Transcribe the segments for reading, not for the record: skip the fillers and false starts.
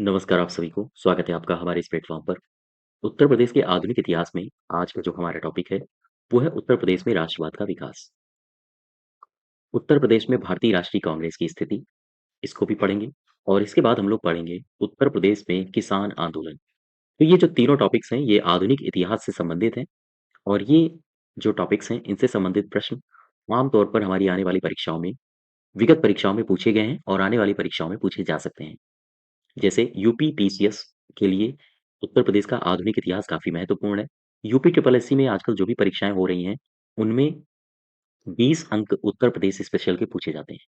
नमस्कार आप सभी को, स्वागत है आपका हमारे इस प्लेटफ़ॉर्म पर। उत्तर प्रदेश के आधुनिक इतिहास में आज का जो हमारा टॉपिक है, वो है उत्तर प्रदेश में राष्ट्रवाद का विकास। उत्तर प्रदेश में भारतीय राष्ट्रीय कांग्रेस की स्थिति, इसको भी पढ़ेंगे और इसके बाद हम लोग पढ़ेंगे उत्तर प्रदेश में किसान आंदोलन। तो ये जो तीनों टॉपिक्स हैं, ये आधुनिक इतिहास से संबंधित हैं और ये जो टॉपिक्स हैं, इनसे संबंधित प्रश्न आम तौर पर हमारी आने वाली परीक्षाओं में, विगत परीक्षाओं में पूछे गए हैं और आने वाली परीक्षाओं में पूछे जा सकते हैं। जैसे यूपी पीसीएस के लिए उत्तर प्रदेश का आधुनिक इतिहास काफ़ी महत्वपूर्ण है। यूपी ट्रिपल एससी में आजकल जो भी परीक्षाएँ हो रही हैं, उनमें 20 अंक उत्तर प्रदेश स्पेशल के पूछे जाते हैं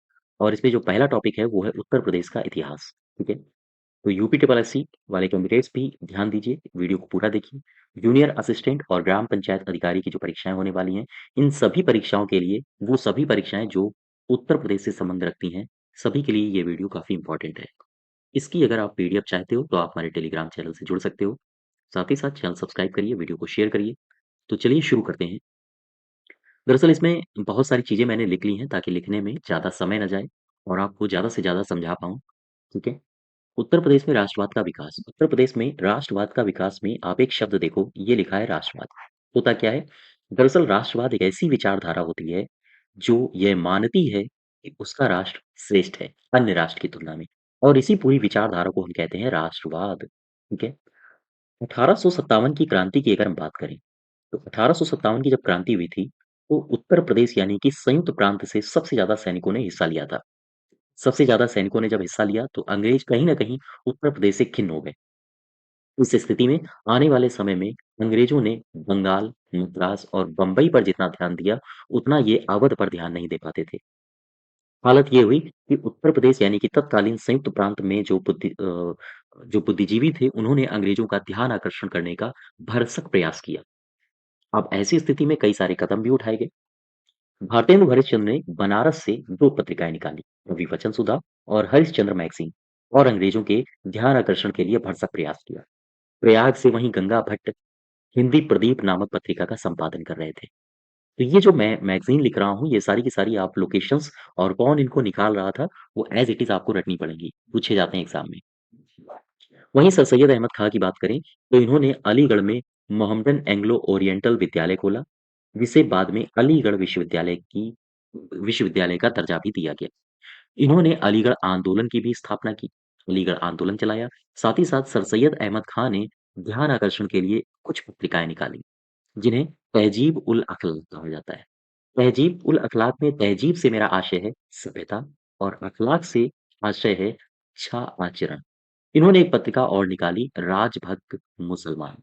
और इसमें जो पहला टॉपिक है, वो है उत्तर प्रदेश का इतिहास, ठीक है? तो यूपी ट्रिपल एससी वाले कैंडिडेट्स भी ध्यान दीजिए, वीडियो को पूरा देखिए। जूनियर असिस्टेंट और ग्राम पंचायत अधिकारी की जो परीक्षाएँ होने वाली हैं, इन सभी परीक्षाओं के लिए वो सभी परीक्षाएँ जो उत्तर प्रदेश से संबंध रखती हैं, सभी के लिए ये वीडियो काफ़ी इम्पोर्टेंट है। इसकी अगर आप पीडीएफ चाहते हो तो आप हमारे टेलीग्राम चैनल से जुड़ सकते हो। साथ ही साथ चैनल सब्सक्राइब करिए, वीडियो को शेयर करिए। तो चलिए शुरू करते हैं। दरअसल इसमें बहुत सारी चीज़ें मैंने लिख ली हैं ताकि लिखने में ज़्यादा समय ना जाए और आपको ज़्यादा से ज़्यादा समझा पाऊँ, ठीक है? उत्तर प्रदेश में राष्ट्रवाद का विकास। उत्तर प्रदेश में राष्ट्रवाद का विकास में आप एक शब्द देखो, ये लिखा है राष्ट्रवाद। होता क्या है? दरअसल राष्ट्रवाद एक ऐसी विचारधारा होती है, जो ये मानती है कि उसका राष्ट्र श्रेष्ठ है, अन्य राष्ट्र की तुलना में और इसी पूरी विचारधारा को हम कहते हैं राष्ट्रवाद, ठीक है? 1857 की क्रांति की अगर हम बात करें, तो 1857 की जब क्रांति हुई थी, तो उत्तर प्रदेश यानी कि संयुक्त प्रांत से सबसे ज़्यादा सैनिकों ने हिस्सा लिया था। सबसे ज़्यादा सैनिकों ने जब हिस्सा लिया, तो अंग्रेज़ कहीं न कहीं उत्तर प्रदेश से खिन्न हो गए। इस स्थिति में आने वाले समय में अंग्रेज़ों ने बंगाल, मद्रास और बम्बई पर जितना ध्यान दिया, उतना ये अवध पर ध्यान नहीं दे पाते थे। हालत ये हुई कि उत्तर प्रदेश यानी कि तत्कालीन संयुक्त प्रांत में जो बुद्धिजीवी थे, उन्होंने अंग्रेज़ों का ध्यान आकर्षण करने का भरसक प्रयास किया। अब ऐसी स्थिति में कई सारे कदम भी उठाए गए। भारतेंदु हरिश्चंद्र ने बनारस से 2 पत्रिकाएँ निकाली, रवि वचन सुधा और हरिश्चंद्र मैगज़ीन और अंग्रेज़ों के ध्यान आकर्षण के लिए भरसक प्रयास किया। प्रयाग से वहीं गंगा भट्ट हिंदी प्रदीप नामक पत्रिका का संपादन कर रहे थे। तो ये जो मैं मैगज़ीन लिख रहा हूँ, ये सारी की सारी आप लोकेशंस और कौन इनको निकाल रहा था, वो एज़ इट इज़ आपको रटनी पड़ेंगी, पूछे जाते हैं एग्ज़ाम में। वहीं सर सैयद अहमद खां की बात करें, तो इन्होंने अलीगढ़ में मोहम्मडन एंग्लो ओरिएंटल विद्यालय खोला, जिसे बाद में अलीगढ़ विश्वविद्यालय का दर्जा भी दिया गया। इन्होंने अलीगढ़ आंदोलन की भी स्थापना की, अलीगढ़ आंदोलन चलाया, साथ ही साथ सर सैयद अहमद खां ने ध्यान आकर्षण के लिए कुछ पत्रिकाएँ निकाली, जिन्हें तहज़ीब उल अखलाक कहा जाता है। तहज़ीब उल अखलाक में तहज़ीब से मेरा आशय है सभ्यता और अखलाक से आशय है अच्छा आचरण। इन्होंने एक पत्रिका और निकाली राजभक्त मुसलमान।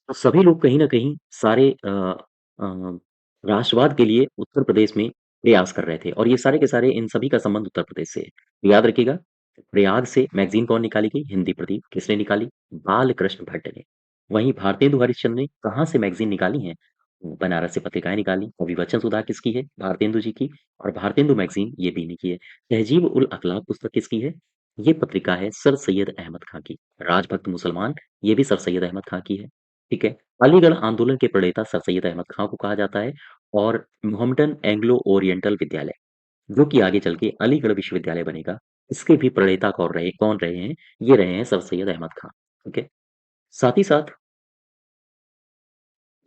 तो सभी लोग कहीं न कहीं सारे अ, राष्ट्रवाद के लिए उत्तर प्रदेश में प्रयास कर रहे थे और ये सारे के सारे इन सभी का संबंध उत्तर प्रदेश से है। तो याद रखिएगा, प्रयाग से मैगज़ीन कौन निकाली गई? हिंदी प्रदीप। किसने निकाली? बालकृष्ण भट्ट ने। वहीं भारतेंदु हरिश्चंद्र ने कहाँ से मैगज़ीन निकाली हैं? बनारस से पत्रिकाएँ निकाली। अभिवचन सुधा किसकी है? भारतेंदु जी की और भारतेंदु मैगज़ीन ये भी इन्हीं की है। तहज़ीब उल अखलाक पुस्तक किसकी है? ये पत्रिका है सर सैयद अहमद खां की। राजभक्त मुसलमान ये भी सर सैयद अहमद खां की है। ठीक है? अलीगढ़ आंदोलन के प्रणेता सर सैयद अहमद खां को कहा जाता है और मोहम्मडन एंग्लो ओरिएंटल विद्यालय, जो कि आगे चल के अलीगढ़ विश्वविद्यालय बनेगा, इसके भी प्रणेता कौन रहे हैं? ये रहे हैं सर सैयद अहमद खां। ठीक है? साथ ही साथ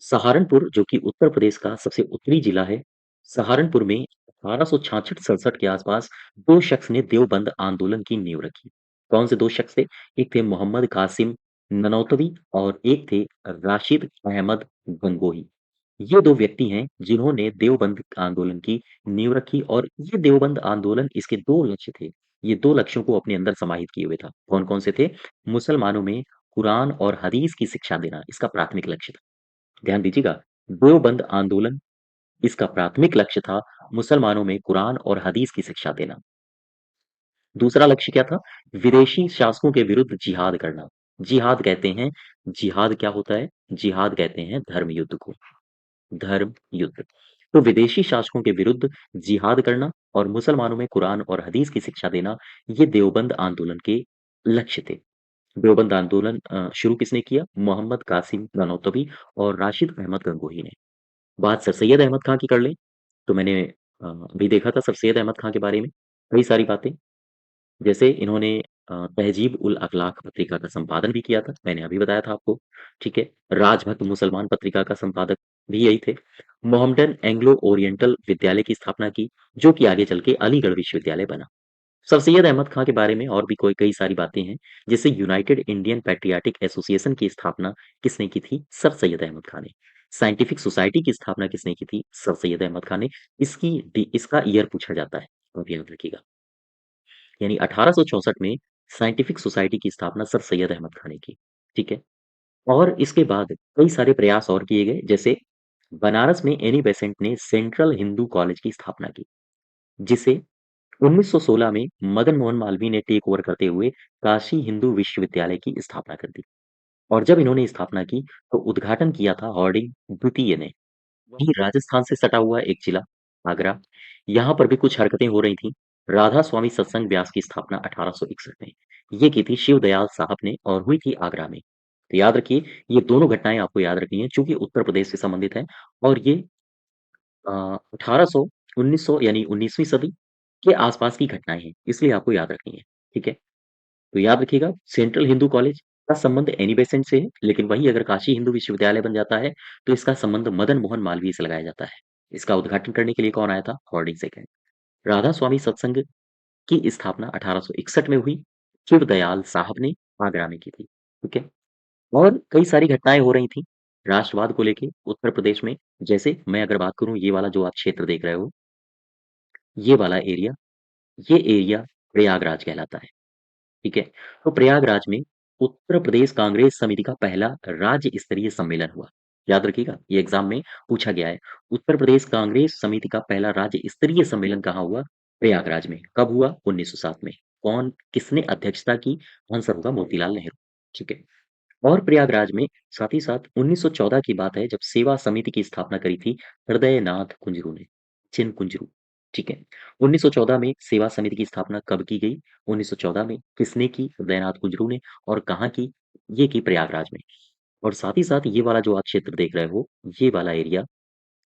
सहारनपुर जो कि उत्तर प्रदेश का सबसे उत्तरी जिला है, सहारनपुर में 1866-67 के आसपास 2 शख्स ने देवबंद आंदोलन की नींव रखी। कौन से 2 शख्स थे? एक थे मोहम्मद कासिम ननौतवी और एक थे राशिद अहमद गंगोही। ये 2 व्यक्ति हैं जिन्होंने देवबंद आंदोलन की नींव रखी और ये देवबंद आंदोलन इसके 2 लक्ष्य थे। ये 2 लक्ष्यों को अपने अंदर समाहित किए हुए था। कौन-कौन से थे? मुसलमानों में कुरान और हदीस की शिक्षा देना, इसका प्राथमिक लक्ष्य था। ध्यान दीजिएगा, देवबंद आंदोलन इसका प्राथमिक लक्ष्य था मुसलमानों में कुरान और हदीस की शिक्षा देना। दूसरा लक्ष्य क्या था? विदेशी शासकों के विरुद्ध जिहाद करना। जिहाद क्या होता है? जिहाद कहते हैं धर्म युद्ध को, धर्म युद्ध। तो विदेशी शासकों के विरुद्ध जिहाद करना और मुसलमानों में कुरान और हदीस की शिक्षा देना, ये देवबंद आंदोलन के लक्ष्य थे। देवबंद आंदोलन शुरू किसने किया? मोहम्मद कासिम नानोतवी और राशिद अहमद गंगोही ने। बात सर सैयद अहमद खां की कर लें, तो मैंने अभी देखा था सर सैयद अहमद खां के बारे में कई सारी बातें। जैसे इन्होंने तहज़ीब उल अखलाक पत्रिका का संपादन भी किया था, मैंने अभी बताया था आपको, ठीक है। राजभक्त मुसलमान पत्रिका का संपादक भी यही थे। मोहम्मडन एंग्लो ओरिएंटल विद्यालय की स्थापना की, जो कि आगे चल के अलीगढ़ विश्वविद्यालय बना। सर सैयद अहमद खां के बारे में और भी कोई कई सारी बातें हैं, जैसे यूनाइटेड इंडियन पैट्रियाटिक एसोसिएशन की स्थापना किसने की थी? सर सैयद अहमद खान ने। साइंटिफिक सोसाइटी की स्थापना किसने की थी? सर सैयद अहमद खान ने। इसका ईयर पूछा जाता है, आप याद रखिएगा। यानी 1864 में साइंटिफिक सोसाइटी की स्थापना सर सैयद अहमद खान ने की, ठीक है। और इसके बाद कई सारे प्रयास और किए गए, जैसे बनारस में एनी बेसेंट ने सेंट्रल हिंदू कॉलेज की स्थापना की, जिसे 1916 में मदन मोहन मालवीय ने टेक ओवर करते हुए काशी हिंदू विश्वविद्यालय की स्थापना कर दी। और जब इन्होंने स्थापना की तो उद्घाटन किया था हार्डिंग द्वितीय ने। वहीं राजस्थान से सटा हुआ एक जिला आगरा, यहाँ पर भी कुछ हरकतें हो रही थी। राधा स्वामी सत्संग ब्यास की स्थापना 1861 में ये की थी शिव दयाल साहब ने, और हुई थी आगरा में। तो याद रखिए, ये दोनों घटनाएं आपको याद रखनी है, चूंकि उत्तर प्रदेश से संबंधित है। और ये 1800 1900 यानी 19वीं सदी के आसपास की घटनाएं हैं, इसलिए आपको याद रखनी है, ठीक है। तो याद रखिएगा, सेंट्रल हिंदू कॉलेज का संबंध एनी बेसेंट से है, लेकिन वहीं अगर काशी हिंदू विश्वविद्यालय बन जाता है तो इसका संबंध मदन मोहन मालवीय से लगाया जाता है। इसका उद्घाटन करने के लिए कौन आया था? Harding second. राधा स्वामी सत्संग की स्थापना 1861 में हुई, शिव दयाल साहब ने आगरा में की थी, ठीक है। और कई सारी घटनाएं हो रही थी राष्ट्रवाद को लेके उत्तर प्रदेश में। जैसे मैं अगर बात करूं, ये वाला जो आप क्षेत्र देख रहे हो, ये वाला एरिया, ये एरिया प्रयागराज कहलाता है, ठीक है। तो प्रयागराज में उत्तर प्रदेश कांग्रेस समिति का पहला राज्य स्तरीय सम्मेलन हुआ। याद रखिएगा, ये एग्जाम में पूछा गया है। उत्तर प्रदेश कांग्रेस समिति का पहला राज्य स्तरीय सम्मेलन कहाँ हुआ? प्रयागराज में। कब हुआ? 1907 में। कौन किसने अध्यक्षता की? आंसर होगा मोतीलाल नेहरू, ठीक है। और प्रयागराज में साथ ही साथ 1914 की बात है, जब सेवा समिति की स्थापना करी थी हृदयनाथ कुंजरू ने, चिन कुंजरू, ठीक है। 1914 में सेवा समिति की स्थापना कब की गई? 1914 में। किसने की? हृदयनाथ कुंजरू ने। और कहाँ की? ये की प्रयागराज में। और साथ ही साथ ये वाला जो आप क्षेत्र देख रहे हो, ये वाला एरिया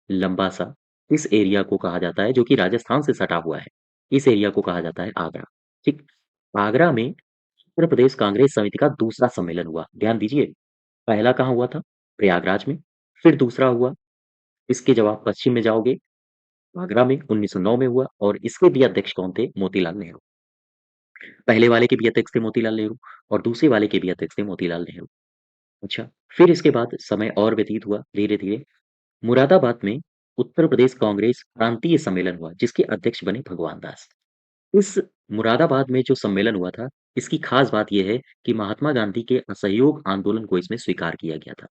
लंबा सा, इस एरिया को कहा जाता है, जो कि राजस्थान से सटा हुआ है, इस एरिया को कहा जाता है आगरा, ठीक। आगरा में उत्तर प्रदेश कांग्रेस समिति का दूसरा सम्मेलन हुआ, ध्यान दीजिए। पहला कहाँ हुआ था? प्रयागराज में। फिर दूसरा हुआ, इसके जब आप पश्चिम में जाओगे, आगरा में 1909 में हुआ, और इसके भी अध्यक्ष कौन थे? मोतीलाल नेहरू। पहले वाले के भी अध्यक्ष थे मोतीलाल नेहरू, और दूसरे वाले के भी अध्यक्ष थे मोतीलाल नेहरू। अच्छा, फिर इसके बाद समय और व्यतीत हुआ धीरे धीरे। मुरादाबाद में उत्तर प्रदेश कांग्रेस प्रांतीय सम्मेलन हुआ, जिसके अध्यक्ष बने भगवान दास। इस मुरादाबाद में जो सम्मेलन हुआ था, इसकी खास बात यह है कि महात्मा गांधी के असहयोग आंदोलन को इसमें स्वीकार किया गया था,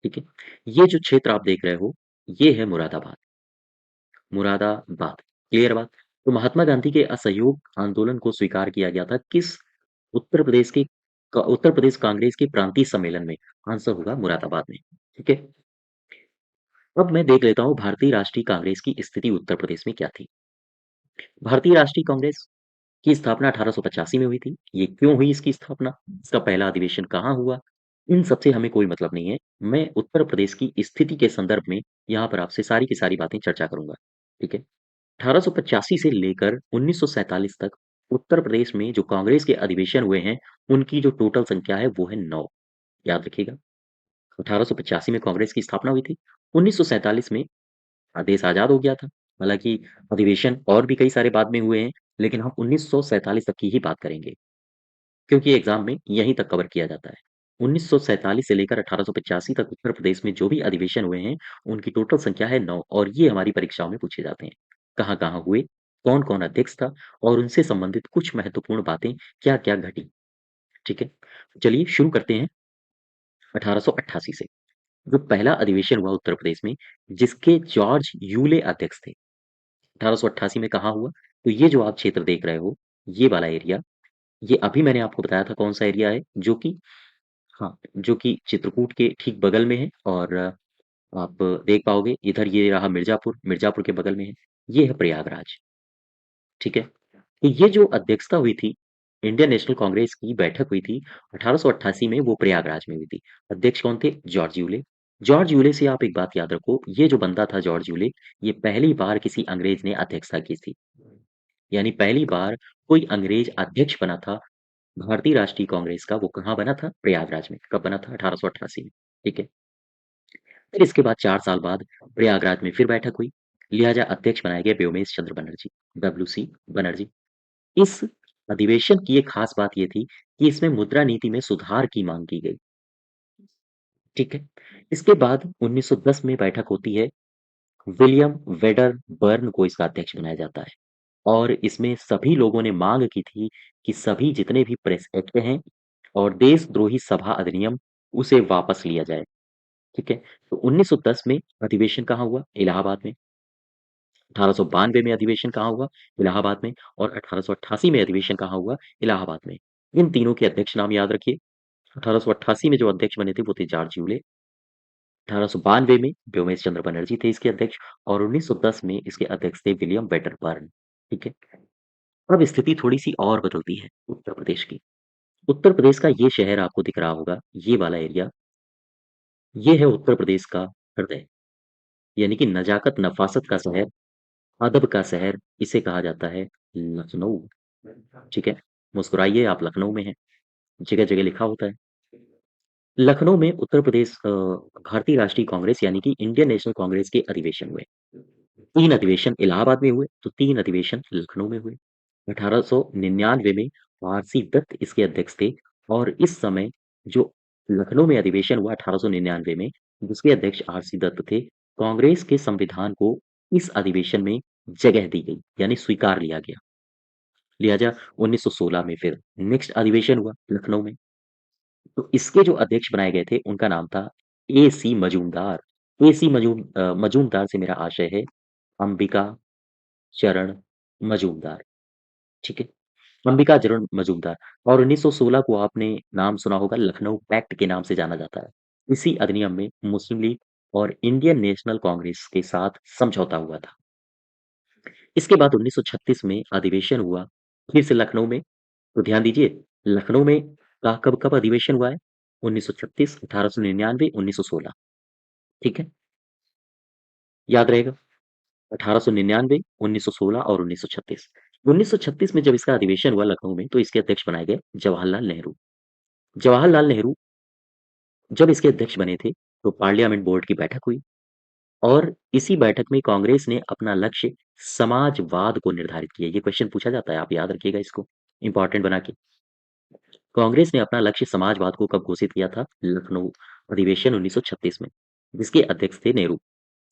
ठीक है। ये जो क्षेत्र आप देख रहे हो, ये है मुरादाबाद। मुरादाबाद, क्लियर बात। तो महात्मा गांधी के असहयोग आंदोलन को स्वीकार किया गया था किस? उत्तर प्रदेश के उत्तर प्रदेश कांग्रेस के प्रांतीय सम्मेलन में। आंसर होगा मुरादाबाद में, ठीक है। अब मैं देख लेता हूँ भारतीय राष्ट्रीय कांग्रेस की स्थिति उत्तर प्रदेश में क्या थी। भारतीय राष्ट्रीय कांग्रेस की स्थापना 1885 में हुई थी। ये क्यों हुई इसकी स्थापना? इसका पहला अधिवेशन कहाँ हुआ? इन सबसे हमें कोई मतलब नहीं है। मैं उत्तर प्रदेश की स्थिति के संदर्भ में यहाँ पर आपसे सारी की सारी बातें चर्चा करूँगा, ठीक है। 1885 से लेकर 1947 तक उत्तर प्रदेश में जो कांग्रेस के अधिवेशन हुए हैं, उनकी जो टोटल संख्या है वो है 9। याद रखिएगा, 1885 में कांग्रेस की स्थापना हुई थी। 1947 में देश आज़ाद हो गया था। हालाँकि अधिवेशन और भी कई सारे बाद में हुए हैं, लेकिन हम 1947 तक की ही बात करेंगे, क्योंकि एग्ज़ाम में यहीं तक कवर किया जाता है। 1947 से लेकर 1885 तक उत्तर प्रदेश में जो भी अधिवेशन हुए हैं, उनकी टोटल संख्या है 9, और ये हमारी परीक्षाओं में पूछे जाते हैं। कहाँ-कहाँ हुए, कौन-कौन अध्यक्ष था, और उनसे संबंधित कुछ महत्वपूर्ण बातें क्या-क्या घटी, ठीक है? चलिए शुरू करते हैं 1888 से। जो पहला अधिवेशन हुआ उत्तर प्रदेश में, जिसके जॉर्ज यूले अध्यक्ष थे। 1888 में कहाँ हुआ? तो ये जो आप क्षेत्र देख रहे हो, ये वाला एरिया, ये अभी मैंने आपको बताया था कौन-सा एरिया है, जो कि हाँ, जो कि चित्रकूट के ठीक बगल में है। और आप देख पाओगे इधर ये रहा मिर्ज़ापुर, मिर्ज़ापुर के बगल में है, ये है प्रयागराज, ठीक है? तो ये जो अध्यक्षता हुई थी, इंडियन नेशनल कांग्रेस की बैठक हुई थी 1888 में, वो प्रयागराज में हुई थी। अध्यक्ष कौन थे? George Yule. जॉर्ज यूले से आप एक बात याद रखो, ये जो बंदा था जॉर्ज यूले, ये पहली बार किसी अंग्रेज ने अध्यक्षता की थी। यानी पहली बार कोई अंग्रेज अध्यक्ष बना था भारतीय राष्ट्रीय कांग्रेस का वो कहाँ बना था? प्रयागराज में। कब बना था? 1888 में। ठीक है। फिर इसके बाद 4 साल बाद प्रयागराज में फिर बैठक हुई। लिहाजा अध्यक्ष बनाए गए व्योमेश चंद्र बनर्जी, डब्ल्यूसी बनर्जी। इस अधिवेशन की एक खास बात ये थी कि इसमें मुद्रा नीति में सुधार की मांग की गई। ठीक है। इसके बाद 1910 में बैठक होती है। विलियम वेडर बर्न को इसका अध्यक्ष बनाया जाता है और इसमें सभी लोगों ने मांग की थी कि सभी जितने भी प्रेस एक्ट हैं और देशद्रोही सभा अधिनियम उसे वापस लिया जाए। ठीक है। तो 1910 में अधिवेशन कहाँ हुआ? इलाहाबाद में। 1892 में अधिवेशन कहाँ हुआ? इलाहाबाद में। और 1888 में अधिवेशन कहाँ हुआ? इलाहाबाद में। इन तीनों के अध्यक्ष नाम याद रखिए। 1888 में जो अध्यक्ष बने थे वो थे जॉर्ज यूले। 1892 में व्योमेश चंद्र बनर्जी थे इसके अध्यक्ष और 1910 में इसके अध्यक्ष थे विलियम वेटरबर्न। ठीक है। अब स्थिति थोड़ी सी और बदलती है उत्तर प्रदेश की। उत्तर प्रदेश का ये शहर आपको दिख रहा होगा, ये वाला एरिया, ये है उत्तर प्रदेश का हृदय, यानी कि नजाकत नफासत का शहर, अदब का शहर, इसे कहा जाता है लखनऊ। ठीक है। मुस्कुराइए, आप लखनऊ में हैं, जगह जगह लिखा होता है। लखनऊ में उत्तर प्रदेश भारतीय राष्ट्रीय कांग्रेस यानी कि इंडियन नेशनल कांग्रेस के अधिवेशन हुए। 3 अधिवेशन इलाहाबाद में हुए, तो 3 अधिवेशन लखनऊ में हुए। 1899 में आरसी दत्त इसके अध्यक्ष थे और इस समय जो लखनऊ में अधिवेशन हुआ 1899 में, जिसके अध्यक्ष आरसी दत्त थे, कांग्रेस के संविधान को इस अधिवेशन में जगह दी गई, यानी स्वीकार लिया गया। लिहाजा 1916 में फिर नेक्स्ट अधिवेशन हुआ लखनऊ में। तो इसके जो अध्यक्ष बनाए गए थे, उनका नाम था ए.सी. मजूमदार। मजूमदार से मेरा आशय है अंबिका चरण मजूमदार। ठीक है। अंबिका चरण मजूमदार। और 1916 को आपने नाम सुना होगा, लखनऊ पैक्ट के नाम से जाना जाता है। इसी अधिनियम में मुस्लिम लीग और इंडियन नेशनल कांग्रेस के साथ समझौता हुआ था। इसके बाद 1936 में अधिवेशन हुआ फिर से लखनऊ में। तो ध्यान दीजिए, लखनऊ में कब कब अधिवेशन हुआ है? 1936, 1899, 1916। ठीक है। याद रहेगा। 1899, 1916 और 1936। 1936 में जब इसका अधिवेशन हुआ लखनऊ में, तो इसके अध्यक्ष बनाए गए जवाहरलाल नेहरू। जवाहरलाल नेहरू जब इसके अध्यक्ष बने थे, तो पार्लियामेंट बोर्ड की बैठक हुई और इसी बैठक में कांग्रेस ने अपना लक्ष्य समाजवाद को निर्धारित किया। ये क्वेश्चन पूछा जाता है, आप याद रखिएगा इसको, इंपॉर्टेंट बना के। कांग्रेस ने अपना लक्ष्य समाजवाद को कब घोषित किया था? लखनऊ अधिवेशन 1936 में, जिसके अध्यक्ष थे नेहरू।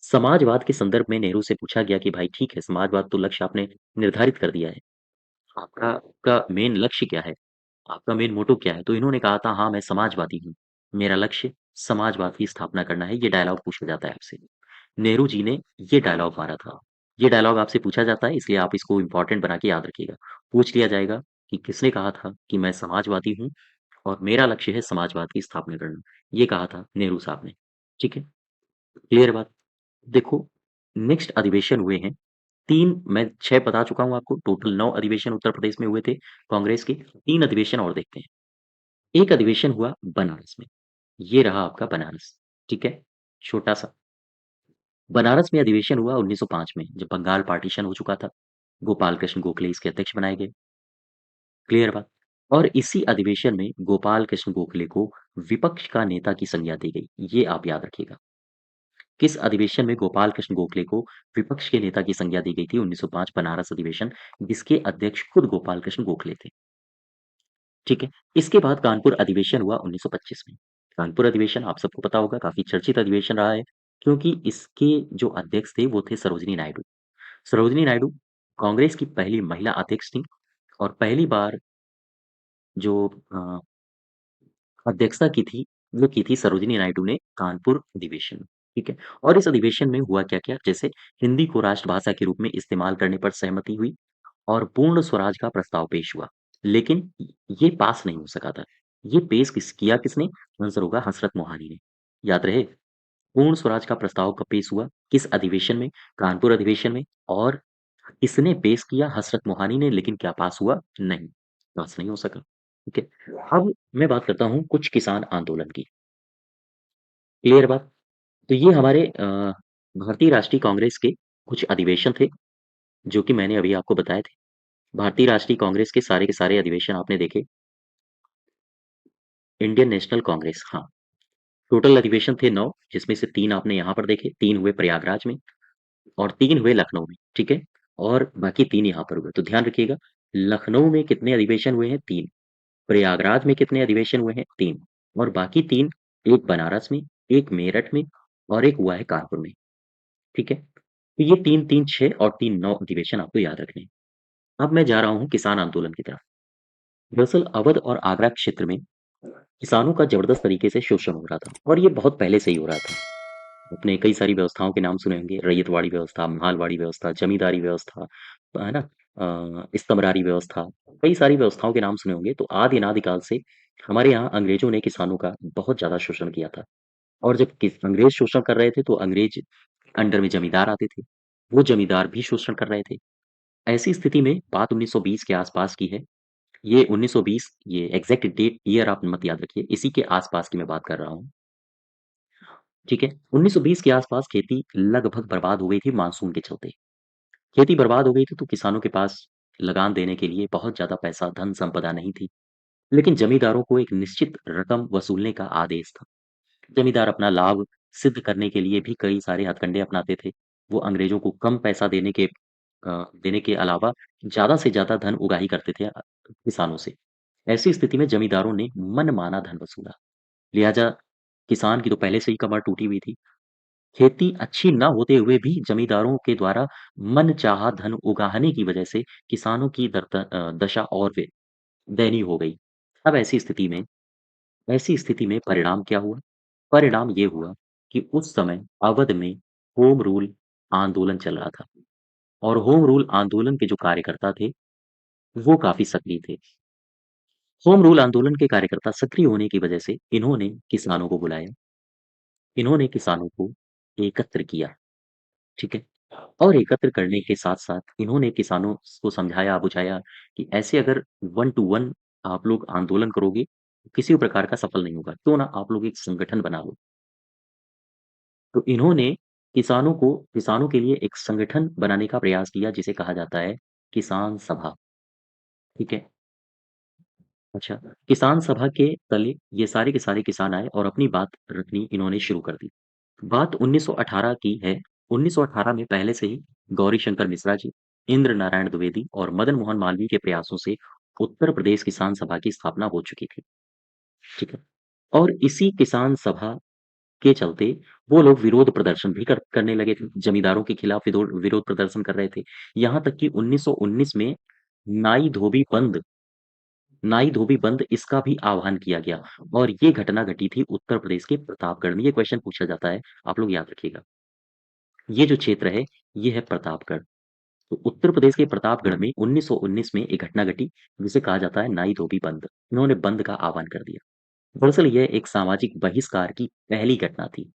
समाजवाद के संदर्भ में नेहरू से पूछा गया कि भाई ठीक है, समाजवाद तो लक्ष्य आपने निर्धारित कर दिया है, आपका आपका मेन लक्ष्य क्या है? आपका मेन मोटो क्या है? तो इन्होंने कहा था, हाँ, मैं समाजवादी हूँ। मेरा लक्ष्य समाजवाद की स्थापना करना है। ये डायलॉग पूछा जाता है आपसे। नेहरू जी ने ये डायलॉग मारा था। ये डायलॉग आपसे पूछा जाता है, इसलिए आप इसको इम्पोर्टेंट बना के याद रखिएगा। पूछ लिया जाएगा कि किसने कहा था कि मैं समाजवादी हूँ और मेरा लक्ष्य है समाजवाद की स्थापना करना। ये कहा था नेहरू साहब ने। ठीक है, क्लियर बात? देखो, नेक्स्ट अधिवेशन हुए हैं 3, मैं 6 बता चुका हूँ आपको, टोटल 9 अधिवेशन उत्तर प्रदेश में हुए थे कांग्रेस के। 3 अधिवेशन और देखते हैं। एक अधिवेशन हुआ बनारस में। ये रहा आपका बनारस। ठीक है, छोटा-सा। बनारस में अधिवेशन हुआ 1905 में, जब बंगाल पार्टीशन हो चुका था। गोपाल कृष्ण गोखले इसके अध्यक्ष बनाए गए। क्लियर बात? और इसी अधिवेशन में गोपाल कृष्ण गोखले को विपक्ष का नेता की संज्ञा दी गई। ये आप याद रखिएगा। किस अधिवेशन में गोपाल कृष्ण गोखले को विपक्ष के नेता की संज्ञा दी गई थी? 1905 बनारस अधिवेशन, जिसके अध्यक्ष खुद गोपाल कृष्ण गोखले थे। ठीक है। इसके बाद कानपुर अधिवेशन हुआ 1925 में। कानपुर अधिवेशन आप सबको पता होगा, काफी चर्चित अधिवेशन रहा है, क्योंकि इसके जो अध्यक्ष थे वो थे सरोजिनी नायडू। सरोजिनी नायडू कांग्रेस की पहली महिला अध्यक्ष थी और पहली बार जो अध्यक्षता की थी, वो की थी सरोजिनी नायडू ने कानपुर अधिवेशन में। ठीक है। और इस अधिवेशन में हुआ क्या-क्या, जैसे हिंदी को राष्ट्रभाषा के रूप में इस्तेमाल करने पर सहमति हुई और पूर्ण स्वराज का प्रस्ताव पेश हुआ। लेकिन ये पास नहीं हो सका था। ये पेश किया किसने? आंसर होगा हज़रत मोहानी ने। याद रहे, पूर्ण स्वराज का प्रस्ताव कब पेश हुआ? किस अधिवेशन में? कानपुर अधिवेशन में। और इसने पेश किया हज़रत मोहानी ने, लेकिन क्या पास हुआ? नहीं, पास नहीं हो सका। ठीक है। अब मैं बात करता हूँ कुछ किसान आंदोलन की। क्लियर बात? तो ये हमारे भारतीय राष्ट्रीय कांग्रेस के कुछ अधिवेशन थे, जो कि मैंने अभी आपको बताए थे। भारतीय राष्ट्रीय कांग्रेस के सारे अधिवेशन आपने देखे। इंडियन नेशनल कांग्रेस, हाँ। टोटल अधिवेशन थे 9, जिसमें से 3 आपने यहाँ पर देखे, 3 हुए प्रयागराज में और 3 हुए लखनऊ में, ठीक है? और बाकी 3 यहाँ पर हुए। तो ध्यान रखिएगा, लखनऊ में कितने अधिवेशन हुए हैं? 3। प्रयागराज में कितने अधिवेशन हुए हैं? 3। और बाकी 3, एक बनारस में, एक मेरठ में और एक हुआ है कानपुर में, ठीक है? तो ये 3, 3, 6 और 3, 9 अधिवेशन आपको याद रखने हैं। अब मैं जा रहा हूँ किसान आंदोलन की तरफ। दरअसल अवध और आगरा क्षेत्र में किसानों का जबरदस्त तरीके से शोषण हो रहा था और ये बहुत पहले से ही हो रहा था। आपने कई सारी व्यवस्थाओं के नाम सुने होंगे, रैयतवाड़ी व्यवस्था, मालवाड़ी व्यवस्था, जमींदारी व्यवस्था, है ना? इस्तमरारी व्यवस्था, कई सारी व्यवस्थाओं के नाम सुने होंगे। तो आदि अनादिकाल से हमारे यहाँ अंग्रेजों ने किसानों का बहुत ज़्यादा शोषण किया था और जब अंग्रेज शोषण कर रहे थे तो अंग्रेज अंडर में जमींदार आते थे, वो जमींदार भी शोषण कर रहे थे। ऐसी स्थिति में बात 1920 के आसपास की है। ये 1920, ये एग्जैक्ट डेट ईयर आप मत याद रखिए, इसी के आसपास की मैं बात कर रहा हूँ, ठीक है? 1920 के आसपास खेती लगभग बर्बाद हो गई थी मानसून के चलते। खेती बर्बाद हो गई थी तो किसानों के पास लगान देने के लिए बहुत ज़्यादा पैसा, धन संपदा नहीं थी। लेकिन जमींदारों को एक निश्चित रकम वसूलने का आदेश था। जमींदार अपना लाभ सिद्ध करने के लिए भी कई सारे हथकंडे अपनाते थे। वो अंग्रेजों को कम पैसा देने के अलावा ज़्यादा से ज़्यादा धन उगाही करते थे किसानों से। ऐसी स्थिति में जमींदारों ने मनमाना धन वसूला। लिहाजा किसान की तो पहले से ही कमर टूटी हुई थी। खेती अच्छी न होते हुए भी जमींदारों के द्वारा मनचाहा धन उगाहने की वजह से किसानों की दशा और वे दयनीय हो गई। अब ऐसी स्थिति में परिणाम क्या हुआ? परिणाम ये हुआ कि उस समय अवध में होम रूल आंदोलन चल रहा था और होम रूल आंदोलन के जो कार्यकर्ता थे, वो काफ़ी सक्रिय थे। होम रूल आंदोलन के कार्यकर्ता सक्रिय होने की वजह से इन्होंने किसानों को बुलाया, इन्होंने किसानों को एकत्र किया, ठीक है? और एकत्र करने के साथ-साथ इन्होंने किसानों को समझाया-बुझाया कि ऐसे अगर वन टू वन आप लोग आंदोलन करोगे, तो किसी भी प्रकार का सफल नहीं होगा। क्यों ना आप लोग एक संगठन बना लो। तो इन्होंने किसानों के लिए एक संगठन बनाने का प्रयास किया जिसे कहा जाता है किसान सभा, ठीक है? अच्छा, किसान सभा के तले ये सारे के सारे किसान आए और अपनी बात रखनी इन्होंने शुरू कर दी। बात 1918 की है। 1918 में पहले से ही गौरीशंकर मिश्रा जी, इंद्र नारायण द्विवेदी और मदन मोहन मालवीय के प्रयासों से उत्तर प्रदेश किसान सभा की स्थापना हो चुकी थी, ठीक है? और इसी किसान सभा के चलते वो लोग विरोध प्रदर्शन भी करने लगे थे। जमींदारों के खिलाफ विरोध प्रदर्शन कर रहे थे। यहाँ तक कि 1919 में नाई धोबी बंद नाई धोबी बंद इसका भी आह्वान किया गया और ये घटना घटी थी उत्तर प्रदेश के प्रतापगढ़ में। ये क्वेश्चन पूछा जाता है, आप लोग याद रखिएगा। ये जो क्षेत्र है, ये है प्रतापगढ़। तो उत्तर प्रदेश के प्रतापगढ़ में 1919 में एक घटना घटी जिसे कहा जाता है नाई धोबी बंद। इन्होंने बंद का आह्वान कर दिया। दरअसल यह एक सामाजिक बहिष्कार की पहली घटना थी।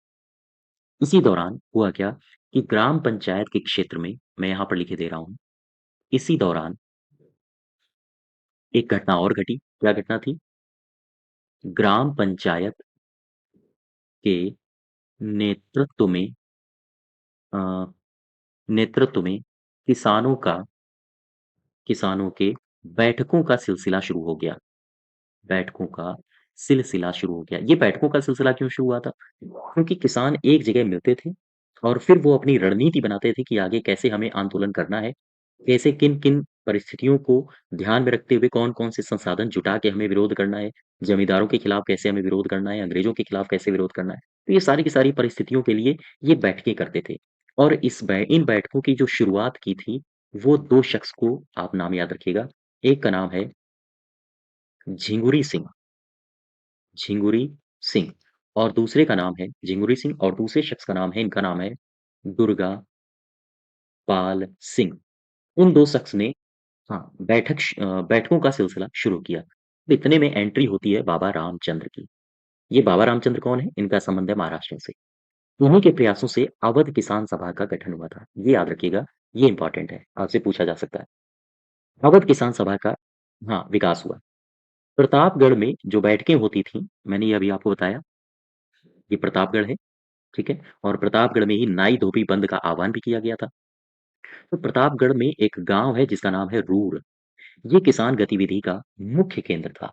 इसी दौरान हुआ क्या कि ग्राम पंचायत के क्षेत्र में, मैं यहाँ पर लिखे दे रहा हूँ, इसी दौरान एक घटना और घटी। क्या घटना थी? ग्राम पंचायत के नेतृत्व में अ, नेतृत्व में किसानों का किसानों के बैठकों का सिलसिला शुरू हो गया। बैठकों का सिलसिला शुरू हो गया। ये बैठकों का सिलसिला क्यों शुरू हुआ था? क्योंकि किसान एक जगह मिलते थे और फिर वो अपनी रणनीति बनाते थे कि आगे कैसे हमें आंदोलन करना है, कैसे किन-किन परिस्थितियों को ध्यान में रखते हुए कौन-कौन से संसाधन जुटा के हमें विरोध करना है, जमींदारों के खिलाफ कैसे हमें विरोध करना है, अंग्रेजों के खिलाफ कैसे विरोध करना है। तो ये सारी की सारी परिस्थितियों के लिए ये बैठकें करते थे और इन बैठकों की जो शुरुआत की थी, वो 2 शख्स को आप नाम याद रखिएगा। एक का नाम है झिंगुरी सिंह। झिंगुरी सिंह और दूसरे का नाम है झिंगुरी सिंह और दूसरे शख्स का नाम है, इनका नाम है दुर्गा पाल सिंह। उन 2 शख्स ने, हाँ, बैठकों का सिलसिला शुरू किया। इतने में एंट्री होती है बाबा रामचंद्र की। ये बाबा रामचंद्र कौन है? इनका संबंध है महाराष्ट्र से। उन्हीं के प्रयासों से अवध किसान सभा का गठन हुआ था। ये याद रखिएगा, ये इंपॉर्टेंट है, आपसे पूछा जा सकता है। अवध किसान सभा का, हाँ, विकास हुआ। प्रतापगढ़ में जो बैठकें होती थीं, मैंने ये अभी आपको बताया, ये प्रतापगढ़ है, ठीक है? और प्रतापगढ़ में ही नाई धोबी बंद का आह्वान भी किया गया था। तो प्रतापगढ़ में एक गाँव है जिसका नाम है रूर। ये किसान गतिविधि का मुख्य केंद्र था।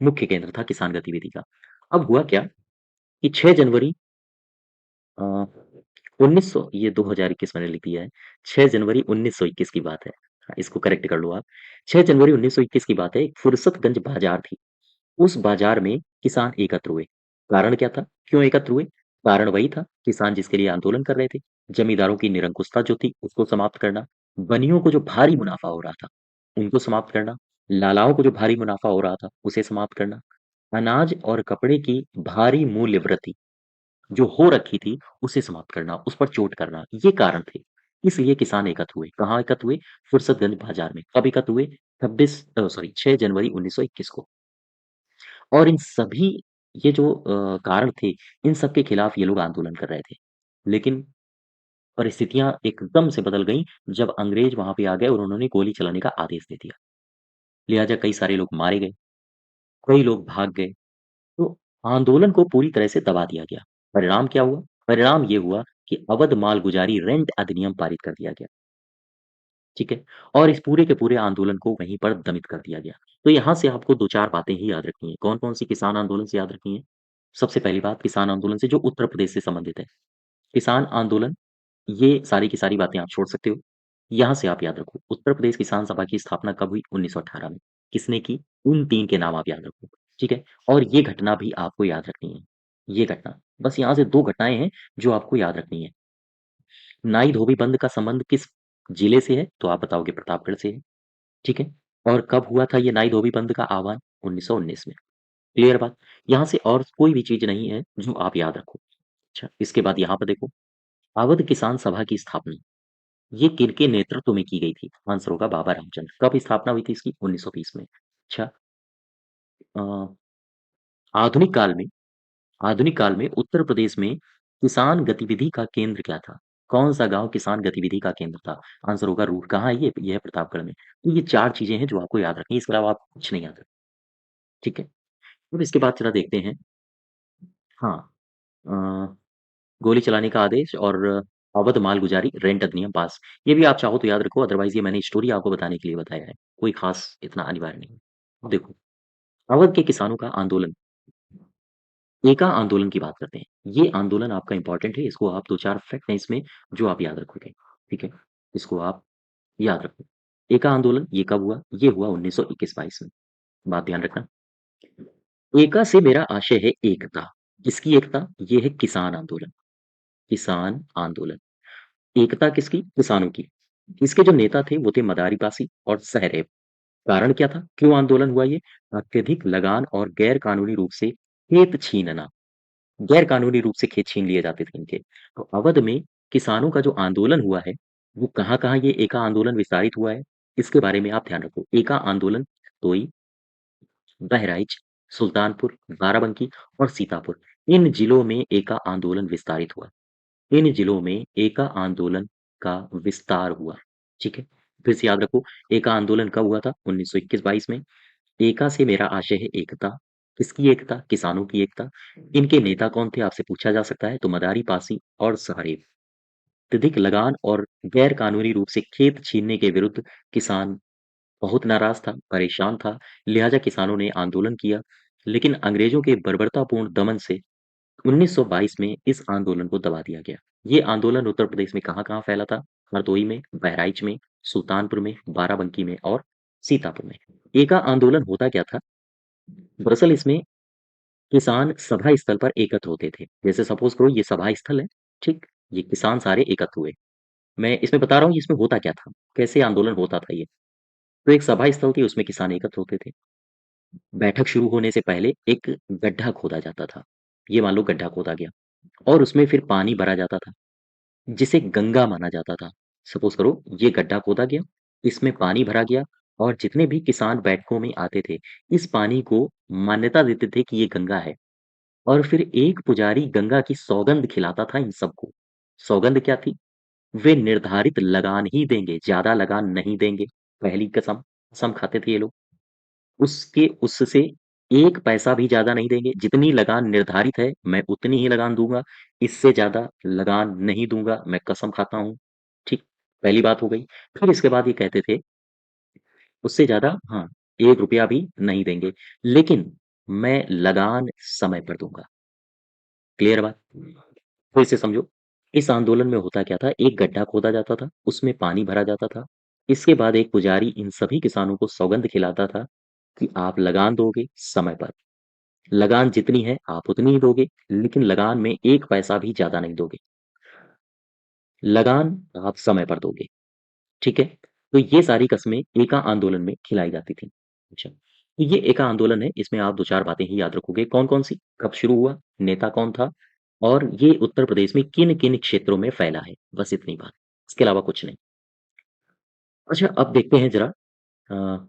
मुख्य केंद्र था किसान गतिविधि का। अब हुआ क्या कि 6 जनवरी अ, 1900 ये 2021 मैंने लिख दिया है। 6 जनवरी 1921 की बात है। हाँ, इसको करेक्ट कर लो आप। 6 जनवरी 1921 की बात है, एक फुर्सतगंज बाजार थी। उस बाजार में किसान एकत्र हुए। कारण क्या था? क्यों एकत्र हुए? कारण वही था, किसान जिसके लिए आंदोलन कर रहे थे। जमींदारों की निरंकुशता जो थी, उसको समाप्त करना। बनियों को जो भारी मुनाफा हो रहा था, उनको समाप्त करना। लालाओं को जो भारी मुनाफा हो रहा था, उसे समाप्त करना। अनाज और कपड़े की भारी मूल्य वृद्धि जो हो रखी थी, उसे समाप्त करना, उस पर चोट करना, ये कारण थे। इसलिए किसान एकत्र हुए। कहाँ एकत्र हुए? फुर्सतगंज बाजार में। कब एकत्र हुए? 6 जनवरी 1921 को। और इन सभी ये जो कारण थे, इन सब के खिलाफ ये लोग आंदोलन कर रहे थे। लेकिन परिस्थितियाँ एकदम से बदल गईं जब अंग्रेज वहाँ पे आ गए और उन्होंने गोली चलाने का आदेश दे दिया। लिहाजा कई सारे लोग मारे गए, कई लोग भाग गए। तो आंदोलन को पूरी तरह से दबा दिया गया। परिणाम क्या हुआ? परिणाम ये हुआ कि अवध मालगुजारी रेंट अधिनियम पारित कर दिया गया। ठीक है? और इस पूरे के पूरे आंदोलन को वहीं पर दमित कर दिया गया। तो यहाँ से आपको 2-4 बातें ही याद रखनी है। कौन-कौन सी किसान आंदोलन से याद रखनी है? सबसे पहली बात किसान आंदोलन से जो उत्तर प्रदेश से संबंधित है। किसान आंदोलन, ये सारी की सारी बातें आप छोड़ सकते हो। यहाँ से आप याद रखो, उत्तर प्रदेश किसान सभा की स्थापना कब हुई? 1918 में। किसने की? उन 3 के नाम आप याद रखो, ठीक है? और ये घटना भी आपको याद रखनी है, ये घटना। बस यहाँ से 2 घटनाएँ हैं जो आपको याद रखनी है। नाई-धोबी बंद का संबंध किस जिले से है? तो आप बताओगे प्रतापगढ़ से है, ठीक है? और कब हुआ था ये नाई-धोबी बंद का आह्वान? 1919 में। क्लियर बात? यहाँ से और कोई भी चीज़ नहीं है जो आप याद रखो। अच्छा, इसके बाद यहाँ पे देखो, अवध किसान सभा की स्थापना, ये किनके नेतृत्व में की गई थी? आंसर होगा बाबा रामचंद्र। कब स्थापना हुई थी इसकी? 1920 में। अच्छा, अ, आधुनिक काल में आधुनिक काल में उत्तर प्रदेश में किसान गतिविधि का केंद्र क्या था? कौन-सा गाँव किसान गतिविधि का केंद्र था? आंसर होगा रूर। कहाँ है ये? ये है प्रतापगढ़ में। तो ये 4 चीज़ें हैं जो आपको याद रखनी है, इसके अलावा आपको कुछ नहीं याद रखना, ठीक है? अब इसके बाद चला देखते हैं, हाँ, अ, गोली चलाने का आदेश और अवध मालगुजारी रेंट अधिनियम पास। ये भी आप चाहो तो याद रखो, अदरवाइज़ ये मैंने स्टोरी आपको बताने के लिए बताया है। कोई ख़ास इतना अनिवार्य नहीं है। अब देखो, अवध के किसानों का आंदोलन, एका आंदोलन की बात करते हैं। ये आंदोलन आपका इम्पोर्टेंट है, इसको आप 2-4 फैक्ट हैं इसमें जो आप याद रखोगे, ठीक है? इसको आप याद रखो। एका आंदोलन ये कब हुआ? ये हुआ 1921-22 में। बात ध्यान रखना। एका से मेरा आशय है एकता। किसकी एकता? ये है किसान आंदोलन। किसान आंदोलन। एकता किसकी? किसानों की। इसके जो नेता थे वो थे मदारीपासी और सहदेव। कारण क्या था? क्यों आंदोलन हुआ ये? अत्यधिक लगान और गैर कानूनी रूप से खेत छीनना। गैर कानूनी रूप से खेत छीन लिए जाते थे इनके। तो अवध में किसानों का जो आंदोलन हुआ है, वो कहाँ-कहाँ ये एका आंदोलन विस्तारित हुआ है, इसके बारे में आप ध्यान रखो। एका आंदोलन तोई, बहराइच, सुल्तानपुर, बाराबंकी और सीतापुर, इन जिलों में एका आंदोलन विस्तारित हुआ। इन जिलों में एका आंदोलन का विस्तार हुआ, ठीक है? फिर से याद रखो, एका आंदोलन कब हुआ था? 1921-22 में। एका से मेरा आशय है एकता। किसकी एकता? किसानों की एकता। इनके नेता कौन थे? आपसे पूछा जा सकता है, तो मदारी पासी और सहारेव। अत्यधिक लगान और गैर कानूनी रूप से खेत छीनने के विरुद्ध किसान बहुत नाराज था, परेशान था, लिहाजा किसानों ने आंदोलन किया। लेकिन अंग्रेजों के बर्बरतापूर्ण दमन से 1922 में इस आंदोलन को दबा दिया गया। ये आंदोलन उत्तर प्रदेश में कहाँ-कहाँ फैला था? हरदोई में, बहराइच में, सुल्तानपुर में, बाराबंकी में और सीतापुर में। एका आंदोलन होता क्या था? दरअसल इसमें किसान सभा स्थल पर एकत्र होते थे। जैसे सपोज़ करो ये सभा स्थल है, ठीक? ये किसान सारे एकत्र हुए। मैं इसमें बता रहा हूँ इसमें होता क्या था? कैसे आंदोलन होता था ये? तो एक सभा स्थल थी उसमें किसान एकत्र होते थे। बैठक शुरू होने से पहले एक गड्ढा खोदा जाता था। ये मान लो गड्ढा खोदा गया और उसमें फिर पानी भरा जाता था, जिसे गंगा माना जाता था। सपोज़ करो ये गड्ढा खोदा गया, इसमें पानी भरा गया और जितने भी किसान बैठकों में आते थे, इस पानी को मान्यता देते थे कि ये गंगा है। और फिर एक पुजारी गंगा की सौगंध खिलाता था इन सबको। सौगंध क्या थी? वे निर्धारित लगान ही देंगे, ज़्यादा लगान नहीं देंगे। पहली कसम, कसम खाते थे ये लोग। उसके उससे 1 पैसा भी ज़्यादा नहीं देंगे। जितनी लगान निर्धारित है, मैं उतनी ही लगान दूँगा। इससे ज़्यादा लगान नहीं दूँगा, मैं कसम खाता हूँ। ठीक, पहली बात हो गई। फिर इसके बाद ये कहते थे, उससे ज़्यादा हाँ, ₹1 भी नहीं देंगे। लेकिन मैं लगान समय पर दूँगा। क्लियर बात? फिर से समझो, इस आंदोलन में होता क्या था, एक गड्ढा खोदा जाता था, उसमें पानी भरा जाता था। इसके बाद एक पुजारी इन सभी किसानों को सौगंध खिलाता था कि आप लगान दोगे समय पर। लगान जितनी है आप उतनी ही दोगे, लेकिन लगान में 1 पैसा भी ज़्यादा नहीं दोगे। लगान आप समय पर दोगे, ठीक है? तो ये सारी कस्में एका आंदोलन में खिलाई जाती थी। अच्छा, तो ये एका आंदोलन है, इसमें आप 2-4 बातें ही याद रखोगे, कौन-कौन सी? कब शुरू हुआ? नेता कौन था? और ये उत्तर प्रदेश में किन-किन क्षेत्रों में फैला है? बस इतनी बात, इसके अलावा कुछ नहीं। अच्छा, अब देखते हैं ज़रा अ,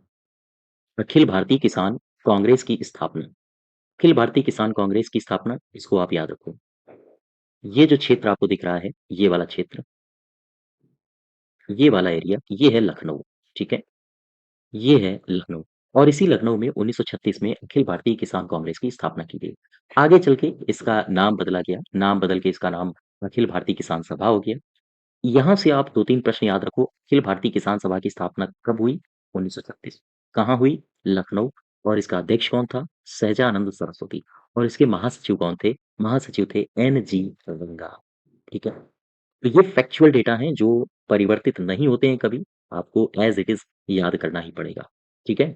अखिल भारतीय किसान कांग्रेस की स्थापना। अखिल भारतीय किसान कांग्रेस की स्थापना, इसको आप याद रखो। ये जो क्षेत्र आपको दिख रहा है, ये वाला क्षेत्र, ये वाला एरिया, ये है लखनऊ, ठीक है? ये है लखनऊ और इसी लखनऊ में 1936 में अखिल भारतीय किसान कांग्रेस की स्थापना की गई। आगे चल के इसका नाम बदला गया, नाम बदल के इसका नाम अखिल भारतीय किसान सभा हो गया। यहाँ से आप 2-3 प्रश्न याद रखो, अखिल भारतीय किसान सभा की स्थापना कब हुई? 1936। कहाँ हुई? लखनऊ। और इसका अध्यक्ष कौन था? सहजानंद सरस्वती। और इसके महासचिव कौन थे? महासचिव थे एन.जी. रंगा, ठीक है? तो ये फैक्चुअल डेटा हैं जो परिवर्तित नहीं होते हैं कभी, आपको एज़ इट इज़ याद करना ही पड़ेगा, ठीक है?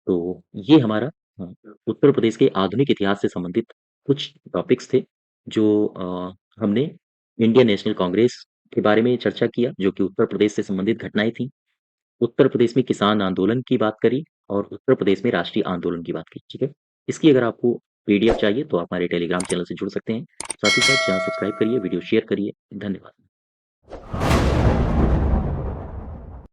तो ये हमारा हाँ, उत्तर प्रदेश के आधुनिक इतिहास से संबंधित कुछ टॉपिक्स थे जो हमने इंडियन नेशनल कांग्रेस के बारे में चर्चा किया, जो कि उत्तर प्रदेश से संबंधित घटनाएँ थीं। उत्तर प्रदेश में किसान आंदोलन की बात करी और उत्तर प्रदेश में राष्ट्रीय आंदोलन की बात की, ठीक है? इसकी अगर आपको पीडीएफ चाहिए तो आप हमारे टेलीग्राम चैनल से जुड़ सकते हैं। साथ ही साथ चैनल सब्सक्राइब करिए, वीडियो शेयर करिए। धन्यवाद।